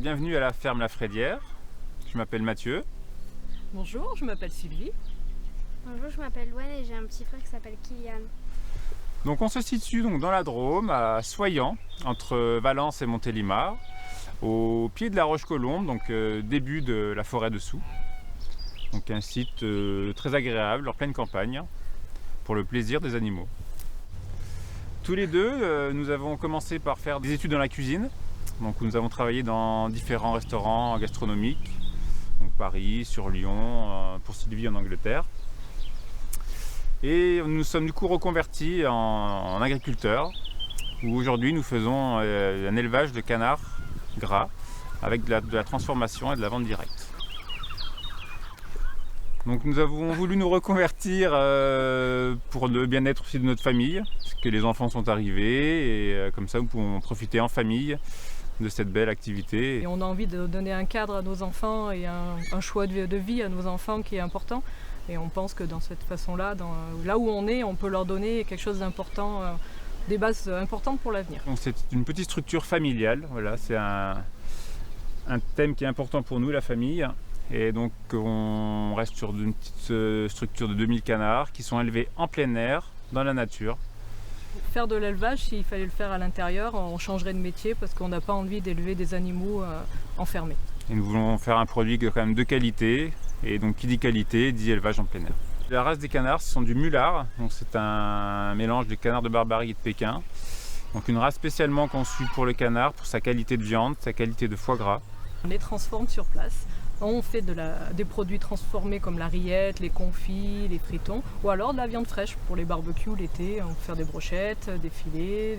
bienvenue à la ferme La Frédière. Je m'appelle Mathieu. Bonjour, je m'appelle Sylvie. Bonjour, je m'appelle Louane et j'ai un petit frère qui s'appelle Kylian. Donc on se situe donc dans la Drôme, à Soyans, entre Valence et Montélimar, au pied de la Roche-Colombe, donc début de la forêt dessous. Donc un site très agréable, en pleine campagne, pour le plaisir des animaux. Tous les deux, nous avons commencé par faire des études dans la cuisine. Donc nous avons travaillé dans différents restaurants gastronomiques, donc Paris, sur Lyon, pour Sylvie en Angleterre. Et nous sommes du coup reconvertis en agriculteurs, où aujourd'hui nous faisons un élevage de canards gras avec de la transformation et de la vente directe. Donc nous avons voulu nous reconvertir pour le bien-être aussi de notre famille, parce que les enfants sont arrivés et comme ça nous pouvons profiter en famille de cette belle activité. Et on a envie de donner un cadre à nos enfants et un choix de vie à nos enfants qui est important. Et on pense que dans cette façon-là, là où on est, on peut leur donner quelque chose d'important, des bases importantes pour l'avenir. Donc c'est une petite structure familiale, voilà, c'est un thème qui est important pour nous, la famille. Et donc on reste sur une petite structure de 2000 canards qui sont élevés en plein air, dans la nature. Faire de l'élevage, s'il fallait le faire à l'intérieur, on changerait de métier parce qu'on n'a pas envie d'élever des animaux enfermés. Et nous voulons faire un produit quand même de qualité, et donc qui dit qualité dit élevage en plein air. La race des canards, ce sont du mulard, donc c'est un mélange de canards de Barbarie et de Pékin. Donc une race spécialement conçue pour le canard, pour sa qualité de viande, sa qualité de foie gras. On les transforme sur place. On fait des produits transformés comme la rillette, les confits, les fritons, ou alors de la viande fraîche pour les barbecues l'été. On peut faire des brochettes, des filets,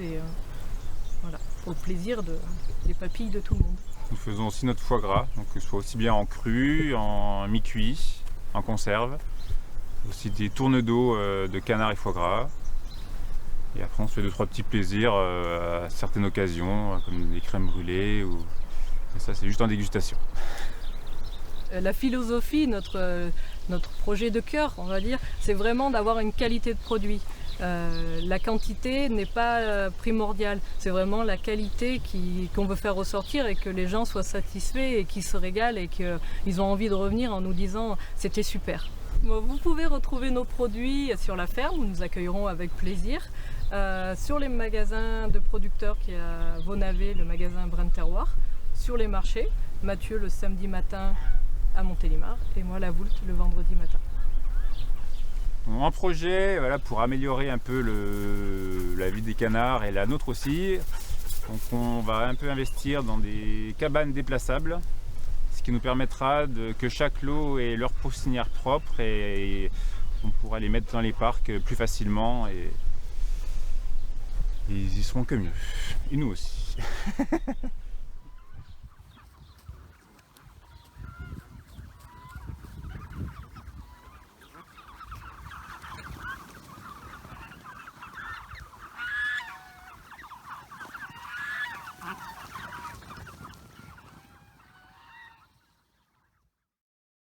voilà, pour le plaisir des papilles de tout le monde. Nous faisons aussi notre foie gras, donc que ce soit aussi bien en cru, en mi-cuit, en conserve. Aussi des tournes d'eau de canard et foie gras. Et après on se fait 2-3 petits plaisirs à certaines occasions, comme des crèmes brûlées. Et ça c'est juste en dégustation. La philosophie, notre projet de cœur, on va dire, c'est vraiment d'avoir une qualité de produit. La quantité n'est pas primordiale, c'est vraiment la qualité qu'on veut faire ressortir et que les gens soient satisfaits et qu'ils se régalent et qu'ils ont envie de revenir en nous disant « c'était super ». Vous pouvez retrouver nos produits sur la ferme, où nous accueillerons avec plaisir, sur les magasins de producteurs qui est à Vaunavé, le magasin Brin de Terroir, sur les marchés, Mathieu le samedi matin à Montélimar et moi la Voulte le vendredi matin. Un projet voilà, pour améliorer un peu la vie des canards et la nôtre aussi. Donc on va un peu investir dans des cabanes déplaçables, ce qui nous permettra que chaque lot ait leur poussinière propre et on pourra les mettre dans les parcs plus facilement et ils y seront que mieux. Et nous aussi.